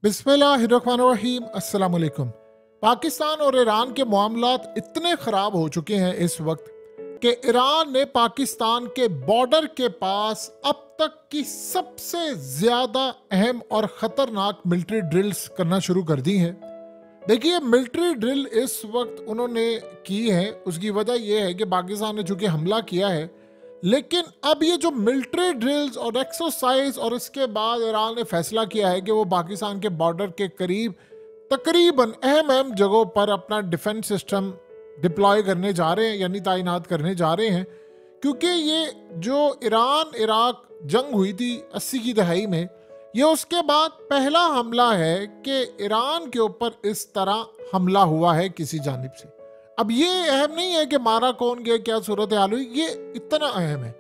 बिस्मिल्लाहिर्रहमानिर्रहीम। अस्सलाम वालेकुम। पाकिस्तान और ईरान के मामलात इतने ख़राब हो चुके हैं इस वक्त कि ईरान ने पाकिस्तान के बॉर्डर के पास अब तक की सबसे ज़्यादा अहम और ख़तरनाक मिलिट्री ड्रिल्स करना शुरू कर दी हैं। देखिए, मिलिट्री ड्रिल इस वक्त उन्होंने की है, उसकी वजह यह है कि पाकिस्तान ने चूँकि हमला किया है, लेकिन अब ये जो मिलिट्री ड्रिल्स और एक्सरसाइज और इसके बाद ईरान ने फैसला किया है कि वो पाकिस्तान के बॉर्डर के करीब तकरीबन अहम अहम जगहों पर अपना डिफेंस सिस्टम डिप्लॉय करने जा रहे हैं, यानी तैनात करने जा रहे हैं। क्योंकि ये जो ईरान इराक जंग हुई थी 80 की दहाई में, ये उसके बाद पहला हमला है कि ईरान के ऊपर इस तरह हमला हुआ है किसी जानिब से। अब ये अहम नहीं है कि मारा कौन गया, क्या सूरत हाल हुई, ये इतना अहम है।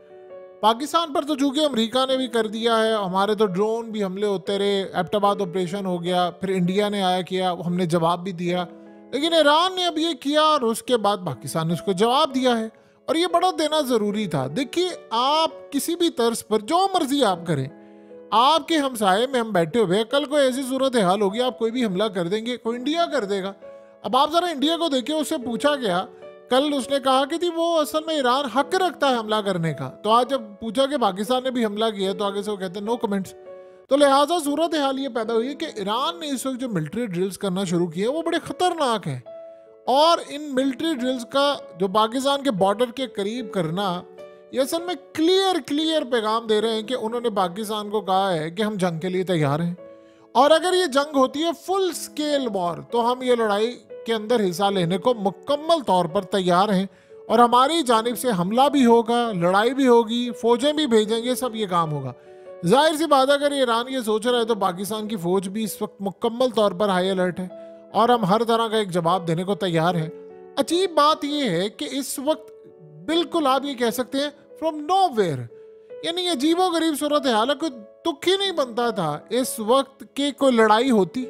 पाकिस्तान पर तो चूंकि अमेरिका ने भी कर दिया है, हमारे तो ड्रोन भी हमले होते रहे, एबटाबाद ऑपरेशन हो गया, फिर इंडिया ने आया किया, हमने जवाब भी दिया। लेकिन ईरान ने अब ये किया और उसके बाद पाकिस्तान ने उसको जवाब दिया है, और ये बड़ा देना ज़रूरी था। देखिए, आप किसी भी तर्ज पर जो मर्जी आप करें, आपके हमसाये में हम बैठे हुए, कल कोई ऐसी सूरत हाल होगी, आप कोई भी हमला कर देंगे, कोई इंडिया कर देगा। अब आप ज़रा इंडिया को देखिए, उससे पूछा गया, कल उसने कहा कि थी वो असल में ईरान हक रखता है हमला करने का, तो आज जब पूछा कि पाकिस्तान ने भी हमला किया तो आगे से वो कहते हैं नो कमेंट्स। तो लिहाजा सूरत हाल ये पैदा हुई है कि ईरान ने इस वक्त जो मिलिट्री ड्रिल्स करना शुरू किए वो बड़े ख़तरनाक हैं। और इन मिलिट्री ड्रिल्स का जो पाकिस्तान के बॉर्डर के करीब करना, ये असल में क्लियर पैगाम दे रहे हैं कि उन्होंने पाकिस्तान को कहा है कि हम जंग के लिए तैयार हैं, और अगर ये जंग होती है फुल स्केल वॉर, तो हम ये लड़ाई के अंदर हिस्सा लेने को मुकम्मल तौर पर तैयार हैं, और हमारी जानिब से हमला भी होगा, लड़ाई भी होगी, फौजें भी भेजेंगे, सब ये काम होगा। जाहिर सी बात है, अगर ईरान ये सोच रहा है तो पाकिस्तान की फौज भी इस वक्त मुकम्मल तौर पर हाई अलर्ट है, और हम हर तरह का एक जवाब देने को तैयार हैं। अजीब बात यह है कि इस वक्त बिल्कुल आप ये कह सकते हैं फ्रॉम नोवेयर, यानी अजीबो गरीब सूरत हाल है। कोई दुख ही नहीं बनता था इस वक्त कि कोई लड़ाई होती,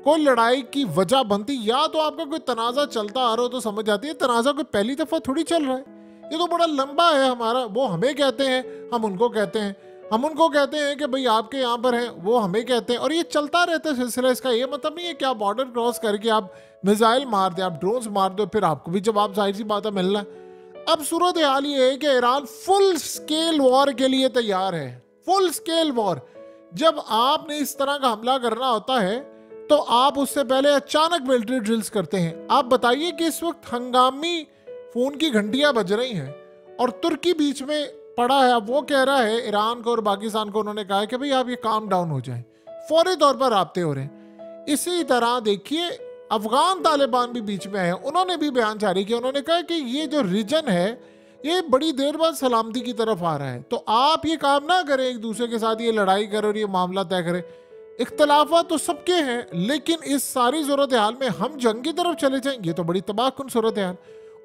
कोई लड़ाई की वजह बनती। या तो आपका कोई तनाज़ा चलता आ रहा हो तो समझ आती है, तनाज़ा कोई पहली दफ़ा थोड़ी चल रहा है, ये तो बड़ा लंबा है हमारा। वो हमें कहते हैं, हम उनको कहते हैं, हम उनको कहते हैं कि भाई आपके यहाँ पर हैं, वो हमें कहते हैं, और ये चलता रहता है सिलसिला। इसका ये मतलब नहीं है कि आप बॉर्डर क्रॉस करके आप मिसाइल मार दे, आप ड्रोन्स मार दो, फिर आपको भी जवाब जाहिर सी बात है मिलना है। अब सूरत हाल ये है कि ईरान फुल स्केल वॉर के लिए तैयार है। फुल स्केल वॉर, जब आपने इस तरह का हमला करना होता है तो आप उससे पहले अचानक मिलिट्री ड्रिल्स करते हैं। आप बताइए कि इस वक्त हंगामी फोन की घंटियां बज रही हैं और तुर्की बीच में पड़ा है। अब वो कह रहा है ईरान को और पाकिस्तान को, उन्होंने कहा है कि भाई आप ये काम डाउन हो जाए, फौरी तौर पर राब्ते हो रहे हैं। इसी तरह देखिए, अफगान तालिबान भी बीच में आए, उन्होंने भी बयान जारी किया, उन्होंने कहा कि ये जो रीजन है ये बड़ी देर बाद सलामती की तरफ आ रहा है, तो आप ये काम ना करें एक दूसरे के साथ ये लड़ाई करें और ये मामला तय करें। इख्तलाफात तो सबके हैं, लेकिन इस सारी सूरत हाल में हम जंग की तरफ चले जाएंगे तो बड़ी तबाहकुन सूरत हाल।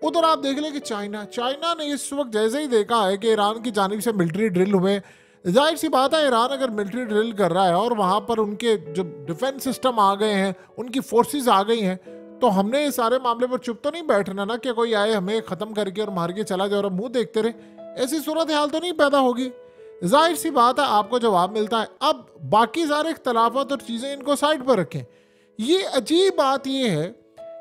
उधर आप देख लें कि चाइना ने इस वक्त जैसे ही देखा है कि ईरान की जानिब से मिलिट्री ड्रिल हुए, जाहिर सी बात है ईरान अगर मिलिट्री ड्रिल कर रहा है और वहाँ पर उनके जो डिफेंस सिस्टम आ गए हैं, उनकी फोर्सेस आ गई हैं, तो हमने इस सारे मामले पर चुप तो नहीं बैठना ना कि कोई आए हमें ख़त्म करके और मार के चला जाए और मुंह देखते रहे। ऐसी सूरत हाल तो नहीं पैदा होगी। जाहिर सी बात है आपको जवाब मिलता है। अब बाकी सारे इख्तलाफात और चीज़ें इनको साइड पर रखें। ये अजीब बात ये है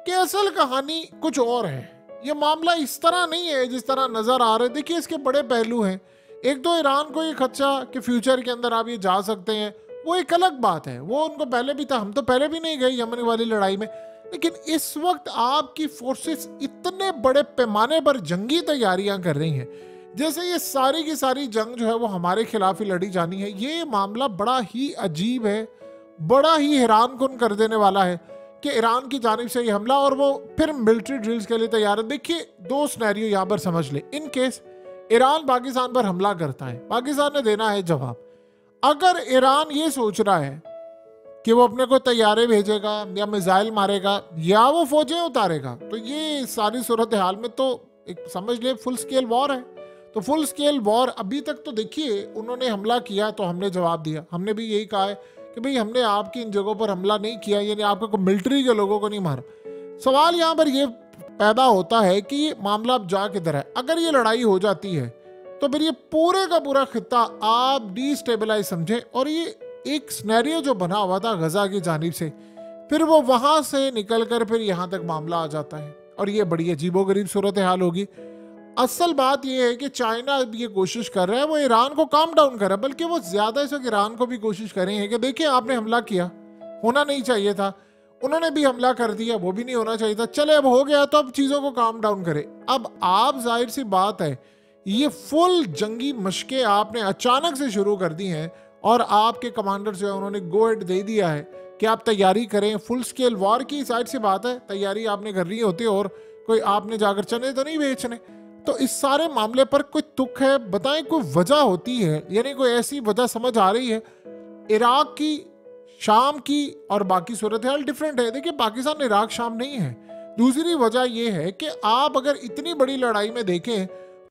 कि असल कहानी कुछ और है। ये मामला इस तरह नहीं है जिस तरह नज़र आ रहा है। देखिए, इसके बड़े पहलू हैं। एक तो ईरान को ये खदशा कि फ्यूचर के अंदर आप ये जा सकते हैं, वो एक अलग बात है, वो उनको पहले भी था। हम तो पहले भी नहीं गए यमन वाली लड़ाई में, लेकिन इस वक्त आपकी फोर्सेस इतने बड़े पैमाने पर जंगी तैयारियां कर रही हैं जैसे ये सारी की सारी जंग जो है वो हमारे खिलाफ ही लड़ी जानी है। ये मामला बड़ा ही अजीब है, बड़ा ही हैरान कुन कर देने वाला है कि ईरान की जानिब से ये हमला और वो फिर मिलिट्री ड्रिल्स के लिए तैयार है। देखिए, दो सिनेरियो यहाँ पर समझ ले। इन केस ईरान पाकिस्तान पर हमला करता है, पाकिस्तान ने देना है जवाब। अगर ईरान ये सोच रहा है कि वो अपने को तैयारे भेजेगा या मिसाइल मारेगा या वो फौजें उतारेगा, तो ये सारी सूरत हाल में तो एक समझ ले फुल स्केल वॉर है। तो फुल स्केल वॉर अभी तक तो देखिए, उन्होंने हमला किया तो हमने जवाब दिया। हमने भी यही कहा है कि भाई हमने आपकी इन जगहों पर हमला नहीं किया, यानी आपको मिलिट्री के लोगों को नहीं मारा। सवाल यहाँ पर ये पैदा होता है कि ये मामला अब जा किधर है। अगर ये लड़ाई हो जाती है तो फिर ये पूरे का पूरा खित्ता आप डिस्टेबलाइज समझे, और ये एक सिनेरियो जो बना हुआ था गजा की जानिब से, फिर वो वहां से निकलकर फिर यहाँ तक मामला आ जाता है और ये बड़ी अजीबोगरीब सूरत हाल होगी। असल बात यह है कि चाइना अब ये कोशिश कर रहा है, वो ईरान को काम डाउन कर रहा है, बल्कि वो ज्यादा इस वक्त ईरान को भी कोशिश कर रहे हैं कि देखिए आपने हमला किया, होना नहीं चाहिए था, उन्होंने भी हमला कर दिया, वो भी नहीं होना चाहिए था, चले अब हो गया तो अब चीजों को काम डाउन करे। अब आप जाहिर सी बात है ये फुल जंगी मशकें आपने अचानक से शुरू कर दी हैं और आपके कमांडर जो है उन्होंने गो हेड दे दिया है कि आप तैयारी करें। फुल स्केल वॉर की जाहिर सी बात है तैयारी आपने करनी होती है, और कोई आपने जाकर चने तो नहीं बेचने। तो इस सारे मामले पर कोई तुक है, बताएं कोई वजह होती है, यानी कोई ऐसी वजह समझ आ रही है? इराक की, शाम की और बाकी सूरत हाल डिफरेंट है। देखिए पाकिस्तान इराक शाम नहीं है। दूसरी वजह यह है कि आप अगर इतनी बड़ी लड़ाई में देखें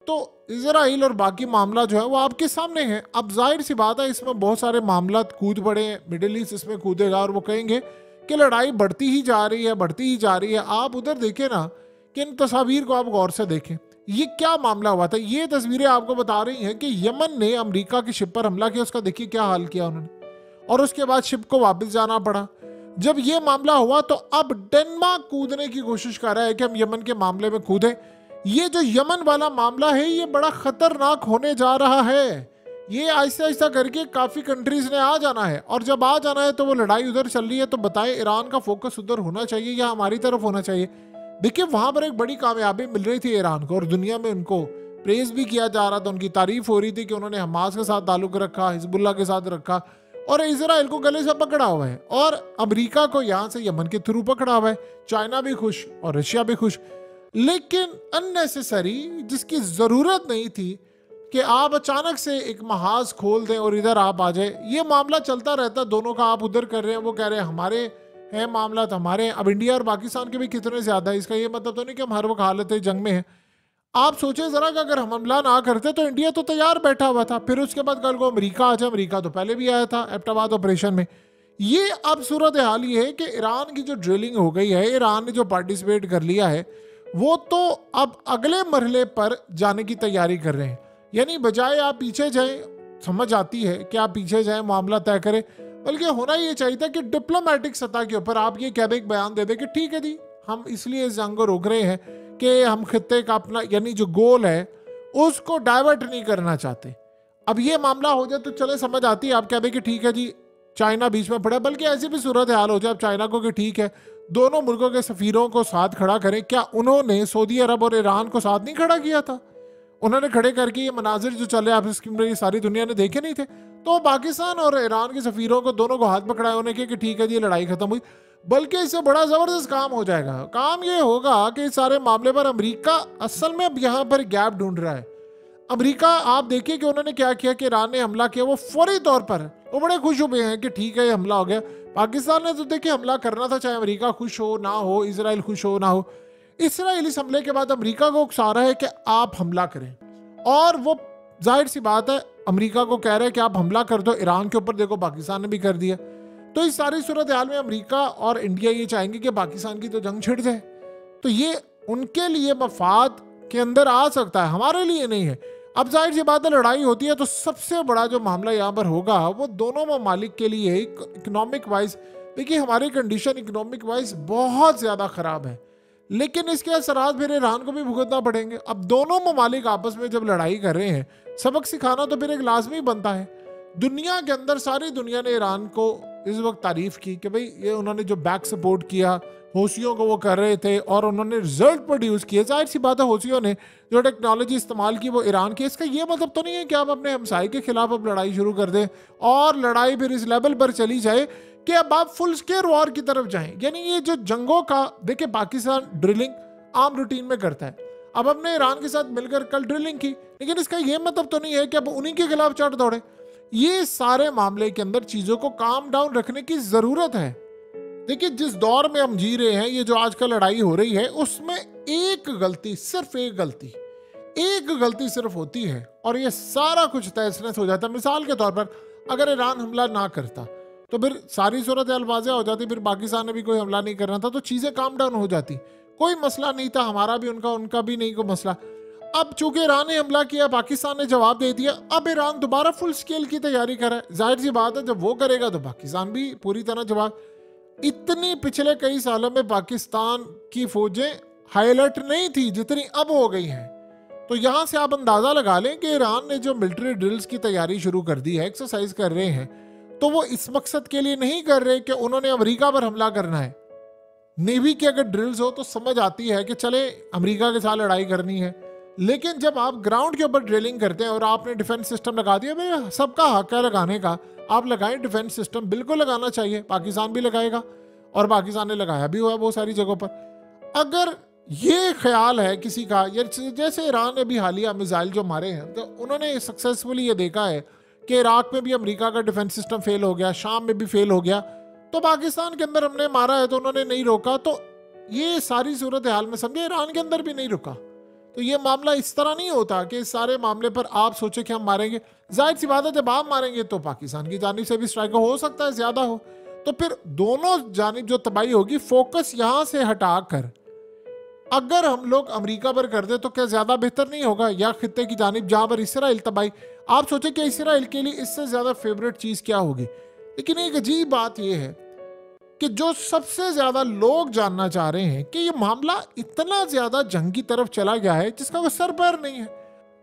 तो इजराइल और बाकी मामला जो है वो आपके सामने है। अब जाहिर सी बात है इसमें बहुत सारे मामला कूद पड़े हैं, मिडिल ईस्ट इसमें कूदेगा और वो कहेंगे कि लड़ाई बढ़ती ही जा रही है, बढ़ती ही जा रही है। आप उधर देखें ना कि इन तस्वीर को आप गौर से देखें, ये क्या मामला हुआ था। ये तस्वीरें आपको बता रही हैं कि यमन ने अमेरिका की शिप पर हमला किया, उसका देखिए क्या हाल किया उन्होंने, और उसके बाद शिप को वापस जाना पड़ा। जब ये मामला हुआ तो अब डेनमार्क कूदने की कोशिश कर रहा है कि हम यमन के मामले में कूदें। ये जो यमन वाला मामला है ये बड़ा खतरनाक होने जा रहा है। ये आहिस्ता आहिस्ता करके काफी कंट्रीज ने आ जाना है, और जब आ जाना है तो वो लड़ाई उधर चल रही है, तो बताए ईरान का फोकस उधर होना चाहिए या हमारी तरफ होना चाहिए? देखिए वहां पर एक बड़ी कामयाबी मिल रही थी ईरान को, और दुनिया में उनको प्रेज भी किया जा रहा था, उनकी तारीफ हो रही थी कि उन्होंने हमास के साथ ताल्लुक रखा, हिजबुल्लाह के साथ रखा, और इजराइल को गले से पकड़ा हुआ है, और अमेरिका को यहां से यमन के थ्रू पकड़ा हुआ है। चाइना भी खुश और रशिया भी खुश, लेकिन अननेसेसरी, जिसकी जरूरत नहीं थी कि आप अचानक से एक महाज खोल दें और इधर आप आ जाए। ये मामला चलता रहता दोनों का, आप उधर कर रहे हैं, वो कह रहे हैं हमारे है मामला तो हमारे। अब इंडिया और पाकिस्तान के भी कितने ज्यादा है, इसका ये मतलब तो नहीं कि हम हर वक्त हालत जंग में है। आप सोचे जरा कि अगर हम हमला ना करते तो इंडिया तो तैयार बैठा हुआ था, फिर उसके बाद कल को अमेरिका आ जाए। अमेरिका तो पहले भी आया था एबटाबाद ऑपरेशन में। ये अब सूरत हाल ये है कि ईरान की जो ड्रिलिंग हो गई है, ईरान ने जो पार्टिसिपेट कर लिया है, वो तो अब अगले मरहले पर जाने की तैयारी कर रहे हैं। यानी बजाय आप पीछे जाएं, समझ आती है कि आप पीछे जाएं मामला तय करें, बल्कि होना ये चाहिए था कि डिप्लोमेटिक सतह के ऊपर आप ये कह दें, एक बयान दे दें कि ठीक है जी हम इसलिए इस जंग को रोक रहे हैं कि हम खित्ते का अपना यानी जो गोल है उसको डाइवर्ट नहीं करना चाहते। अब ये मामला हो जाए तो चले समझ आती है, आप कह दें कि ठीक है जी चाइना बीच में पड़ा, बल्कि ऐसी भी सूरत हाल हो जाए अब चाइना को कि ठीक है दोनों मुल्कों के सफीरों को साथ खड़ा करें। क्या उन्होंने सऊदी अरब और ईरान को साथ नहीं खड़ा किया था? उन्होंने खड़े करके ये मनाजिर जो चले आप ये सारी दुनिया ने देखे नहीं थे? तो पाकिस्तान और ईरान के सफीरों को दोनों को हाथ पकड़ाए उन्हें कि ठीक है जी लड़ाई खत्म हुई। बल्कि इससे बड़ा जबरदस्त काम हो जाएगा। काम ये होगा कि इस सारे मामले पर अमेरिका असल में अब यहाँ पर गैप ढूंढ रहा है। अमेरिका आप देखिए कि उन्होंने क्या किया कि ईरान ने हमला किया, वो फौरी तौर पर वो बड़े खुश हुए हैं कि ठीक है ये हमला हो गया। पाकिस्तान ने तो देखिए हमला करना था, चाहे अमेरिका खुश हो ना हो, इजराइल खुश हो ना हो। इसराइल इस हमले के बाद अमेरिका को उकसा रहा है कि आप हमला करें, और वो जाहिर सी बात है अमेरिका को कह रहे हैं कि आप हमला कर दो ईरान के ऊपर। देखो पाकिस्तान ने भी कर दिया। तो इस सारी सूरत हाल में अमेरिका और इंडिया ये चाहेंगे कि पाकिस्तान की तो जंग छिड़ जाए। तो ये उनके लिए मफाद के अंदर आ सकता है, हमारे लिए नहीं है। अब जाहिर सी बात है लड़ाई होती है तो सबसे बड़ा जो मामला यहाँ पर होगा वो दोनों ममालिक के लिए इकोनॉमिक वाइज। देखिए हमारी कंडीशन इकोनॉमिक वाइज बहुत ज़्यादा ख़राब है, लेकिन इसके असरात फिर ईरान को भी भुगतना पड़ेंगे। अब दोनों ममालिक आपस में जब लड़ाई कर रहे हैं, सबक सिखाना तो फिर एक लाजमी बनता है। दुनिया के अंदर सारी दुनिया ने ईरान को इस वक्त तारीफ की कि भाई ये उन्होंने जो बैक सपोर्ट किया, हौसियों को वो कर रहे थे और उन्होंने रिजल्ट प्रोड्यूस किए। जाहिर सी बात है हौसियों ने जो टेक्नोलॉजी इस्तेमाल की वो ईरान की। इसका ये मतलब तो नहीं है कि आप अपने हमसाये के खिलाफ अब लड़ाई शुरू कर दें और लड़ाई फिर इस लेवल पर चली जाए कि अब आप फुल स्केल वॉर की तरफ जाएं। यानी ये जो जंगों का देखिए पाकिस्तान ड्रिलिंग आम रूटीन में करता है। अब हमने ईरान के साथ मिलकर कल ड्रिलिंग की, लेकिन इसका ये मतलब तो नहीं है कि अब उन्हीं के खिलाफ चढ़ दौड़े। ये सारे मामले के अंदर चीजों को काम डाउन रखने की जरूरत है। देखिए जिस दौर में हम जी रहे हैं, ये जो आजकल लड़ाई हो रही है, उसमें एक गलती, सिर्फ एक गलती सिर्फ होती है और ये सारा कुछ तहस-नहस हो जाता है। मिसाल के तौर पर अगर ईरान हमला ना करता तो फिर सारी सूरत वाज़ेह हो जाती, फिर पाकिस्तान ने भी कोई हमला नहीं करना था तो चीज़ें काम डाउन हो जाती, कोई मसला नहीं था, हमारा भी उनका भी नहीं कोई मसला। अब चूंकि ईरान ने हमला किया, पाकिस्तान ने जवाब दे दिया, अब ईरान दोबारा फुल स्केल की तैयारी कर रहा है। जाहिर सी बात है जब वो करेगा तो पाकिस्तान भी पूरी तरह जवाब। इतनी पिछले कई सालों में पाकिस्तान की फौजें हाई अलर्ट नहीं थी जितनी अब हो गई हैं। तो यहां से आप अंदाजा लगा लें कि ईरान ने जो मिलिट्री ड्रिल्स की तैयारी शुरू कर दी है, एक्सरसाइज कर रहे हैं, तो वो इस मकसद के लिए नहीं कर रहे कि उन्होंने अमेरिका पर हमला करना है। नेवी की अगर ड्रिल्स हो तो समझ आती है कि चले अमेरिका के साथ लड़ाई करनी है, लेकिन जब आप ग्राउंड के ऊपर ड्रिलिंग करते हैं और आपने डिफेंस सिस्टम लगा दिया, भाई सबका हक है लगाने का, आप लगाएं डिफेंस सिस्टम, बिल्कुल लगाना चाहिए, पाकिस्तान भी लगाएगा और पाकिस्तान ने लगाया भी हुआ है बहुत सारी जगहों पर। अगर ये ख्याल है किसी का, जैसे ईरान ने भी हालिया मिसाइल जो मारे हैं, तो उन्होंने सक्सेसफुली ये देखा है कि इराक में भी अमेरिका का डिफेंस सिस्टम फेल हो गया, शाम में भी फेल हो गया, तो पाकिस्तान के अंदर हमने मारा है तो उन्होंने नहीं रोका। तो ये सारी सूरत हाल में समझे ईरान के अंदर भी नहीं रुका। तो ये मामला इस तरह नहीं होता कि इस सारे मामले पर आप सोचे कि हम मारेंगे। जाहिर सी बात है जब आप मारेंगे तो पाकिस्तान की जानिब से भी स्ट्राइक हो सकता है ज्यादा हो, तो फिर दोनों जानिब जो तबाही होगी, फोकस यहां से हटाकर अगर हम लोग अमेरिका पर कर दे तो क्या ज्यादा बेहतर नहीं होगा, या खित्ते की जानिब जहां पर इसराइल तबाही। आप सोचे कि इसराइल के लिए इससे ज्यादा फेवरेट चीज क्या होगी। लेकिन एक अजीब बात यह है कि जो सबसे ज्यादा लोग जानना चाह रहे हैं कि ये मामला इतना ज्यादा जंग की तरफ चला गया है जिसका कोई सर पैर नहीं है।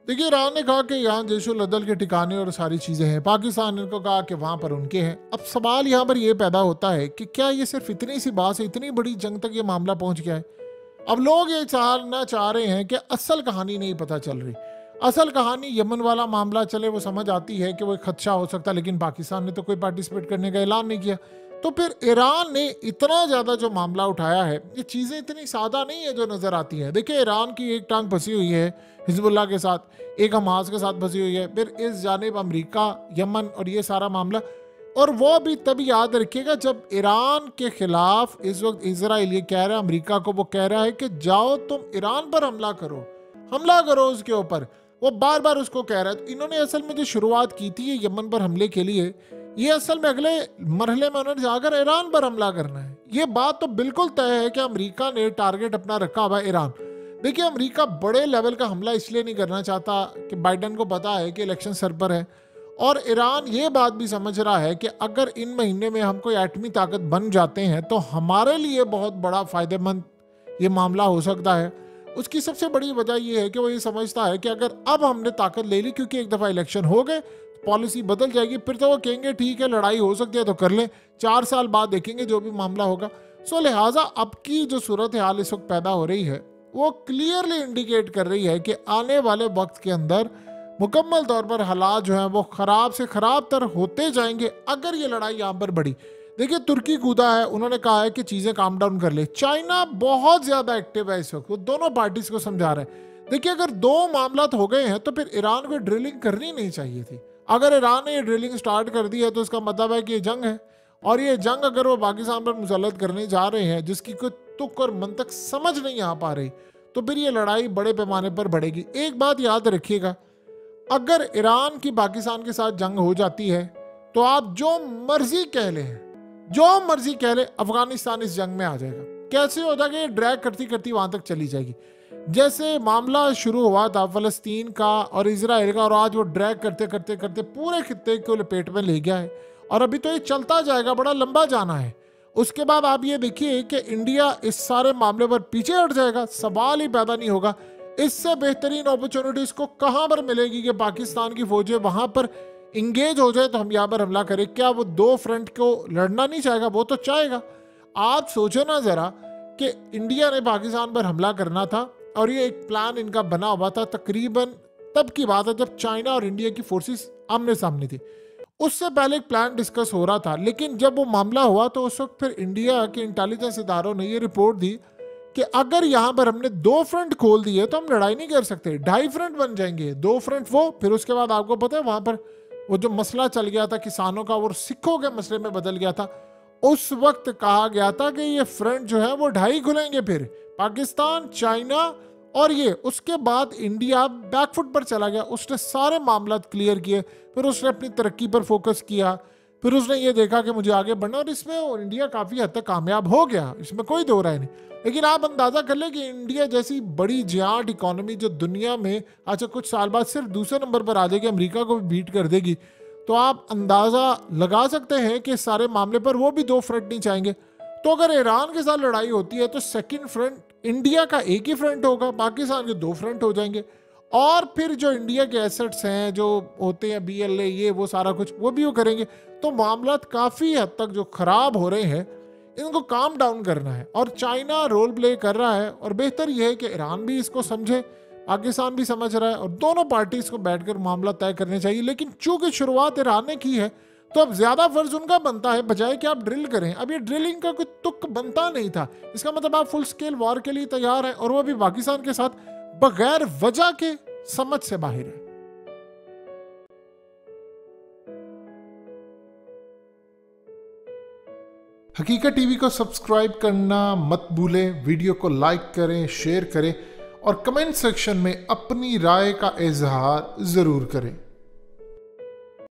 देखिए, ईरान ने कहा कि यहाँ जैशुल अदल के ठिकाने और सारी चीजें हैं, पाकिस्तान ने कहा कि वहां पर उनके हैं। अब सवाल यहाँ पर यह पैदा होता है कि क्या ये सिर्फ इतनी सी बात से इतनी बड़ी जंग तक ये मामला पहुंच गया है। अब लोग ये जानना चाह रहे हैं कि असल कहानी नहीं पता चल रही। असल कहानी यमन वाला मामला, चले वो समझ आती है कि वो खदशा हो सकता है, लेकिन पाकिस्तान ने तो कोई पार्टिसिपेट करने का ऐलान नहीं किया। तो फिर ईरान ने इतना ज्यादा जो मामला उठाया है, ये चीजें इतनी सादा नहीं है जो नजर आती है। देखिए, ईरान की एक टांग फंसी हुई है हिजबुल्लाह के साथ, एक हमास के साथ फंसी हुई है, फिर इस जानिब अमेरिका, यमन और ये सारा मामला। और वो भी तभी याद रखिएगा जब ईरान के खिलाफ इस वक्त इजराइल ये कह रहा है, अमेरिका को वो कह रहा है कि जाओ तुम ईरान पर हमला करो उसके ऊपर, वो बार बार उसको कह रहा है। इन्होंने असल में जो शुरुआत की थी यमन पर हमले के लिए, ये असल में अगले मरहले में उन्होंने जाकर ईरान पर हमला करना है। ये बात तो बिल्कुल तय है कि अमेरिका ने टारगेट अपना रखा हुआ है ईरान। देखिए, अमेरिका बड़े लेवल का हमला इसलिए नहीं करना चाहता कि बाइडन को पता है कि इलेक्शन सर पर है, और ईरान ये बात भी समझ रहा है कि अगर इन महीने में हम कोई एटमी ताकत बन जाते हैं तो हमारे लिए बहुत बड़ा फायदेमंद ये मामला हो सकता है। उसकी सबसे बड़ी वजह यह है कि वो ये समझता है कि अगर अब हमने ताकत ले ली, क्योंकि एक दफ़ा इलेक्शन हो गए, पॉलिसी बदल जाएगी, फिर तो वो कहेंगे ठीक है लड़ाई हो सकती है तो कर लें, 4 साल बाद देखेंगे जो भी मामला होगा। सो लिहाजा अब की जो सूरत हाल इस वक्त पैदा हो रही है वो क्लियरली इंडिकेट कर रही है कि आने वाले वक्त के अंदर मुकम्मल तौर पर हालात जो हैं वो ख़राब से ख़राब तर होते जाएंगे अगर ये लड़ाई यहाँ पर बढ़ी। देखिए, तुर्की कूदा है, उन्होंने कहा है कि चीज़ें काम डाउन कर ले। चाइना बहुत ज़्यादा एक्टिव है इस वक्त, वो दोनों पार्टीज को समझा रहा है। देखिए, अगर 2 मामला हो गए हैं तो फिर ईरान को ड्रिलिंग करनी नहीं चाहिए थी। अगर ईरान ने ये ड्रिलिंग स्टार्ट कर दी है तो इसका मतलब है कि ये जंग है, और ये जंग अगर वो पाकिस्तान पर मुसल्लत करने जा रहे हैं जिसकी कोई तुक और मंतक समझ नहीं आ पा रही, तो फिर ये लड़ाई बड़े पैमाने पर बढ़ेगी। एक बात याद रखिएगा, अगर ईरान की पाकिस्तान के साथ जंग हो जाती है तो आप जो मर्जी कह ले, अफगानिस्तान इस जंग में आ जाएगा। कैसे हो जाएगा, ये ड्रैग करती करती वहां तक चली जाएगी। जैसे मामला शुरू हुआ था फलस्तीन का और इजराइल का, और आज वो ड्रैग करते करते करते पूरे खित्ते को लपेट में ले गया है, और अभी तो ये चलता जाएगा, बड़ा लंबा जाना है। उसके बाद आप ये देखिए कि इंडिया इस सारे मामले पर पीछे हट जाएगा, सवाल ही पैदा नहीं होगा। इससे बेहतरीन अपॉर्चुनिटीज को कहां पर मिलेगी कि पाकिस्तान की फौजें वहां पर इंगेज हो जाए तो हम यहाँ पर हमला करें। क्या वो 2 फ्रंट को लड़ना नहीं चाहेगा? वो तो चाहेगा। आप सोचो ना जरा कि इंडिया ने पाकिस्तान पर हमला करना था और ये एक प्लान इनका बना हुआ था, तकरीबन तब की बात है जब चाइना और इंडिया की फोर्सेस आमने सामने थी। उससे पहले एक प्लान डिस्कस हो रहा था, लेकिन जब वो मामला हुआ तो उस वक्त फिर इंडिया के इंटेलिजेंस इदारों ने ये रिपोर्ट दी कि अगर यहाँ पर हमने 2 फ्रंट खोल दिए तो हम लड़ाई नहीं कर सकते, 2.5 फ्रंट बन जाएंगे। 2 फ्रंट वो, फिर उसके बाद आपको पता है वहां पर वो जो मसला चल गया था किसानों का, वो सिखों के मसले में बदल गया था। उस वक्त कहा गया था कि ये फ्रंट जो है वो 2.5 खुलेंगे, फिर पाकिस्तान, चाइना और ये। उसके बाद इंडिया बैकफुट पर चला गया, उसने सारे मामला क्लियर किए, फिर उसने अपनी तरक्की पर फोकस किया, फिर उसने ये देखा कि मुझे आगे बढ़ना, और इसमें वो इंडिया काफ़ी हद तक कामयाब हो गया, इसमें कोई दो राय नहीं। लेकिन आप अंदाज़ा कर लें कि इंडिया जैसी बड़ी जियाट इकोनॉमी जो दुनिया में अच्छा कुछ साल बाद सिर्फ दूसरे नंबर पर आ जाएगी, अमेरिका को भी बीट कर देगी, तो आप अंदाज़ा लगा सकते हैं कि सारे मामले पर वो भी दो फ्रंट नहीं चाहेंगे। तो अगर ईरान के साथ लड़ाई होती है तो सेकंड फ्रंट इंडिया का एक ही फ्रंट होगा, पाकिस्तान के दो फ्रंट हो जाएंगे, और फिर जो इंडिया के एसेट्स हैं जो होते हैं BLA ये वो सारा कुछ वो भी वो करेंगे। तो मामला काफ़ी हद तक जो ख़राब हो रहे हैं इनको काम डाउन करना है, और चाइना रोल प्ले कर रहा है, और बेहतर यह है कि ईरान भी इसको समझे, पाकिस्तान भी समझ रहा है, और दोनों पार्टीज को बैठकर मामला तय करने चाहिए। लेकिन चूंकि शुरुआत ईरान ने की है तो अब ज्यादा फर्ज उनका बनता है, बजाय कि आप ड्रिल करें। अब ये ड्रिलिंग का कोई तुक बनता नहीं था, इसका मतलब आप फुल स्केल वॉर के लिए तैयार है, और वो भी पाकिस्तान के साथ बगैर वजह के समझ से बाहर है। हकीकत टीवी को सब्सक्राइब करना मत भूलें, वीडियो को लाइक करें, शेयर करें, और कमेंट सेक्शन में अपनी राय का इजहार जरूर करें।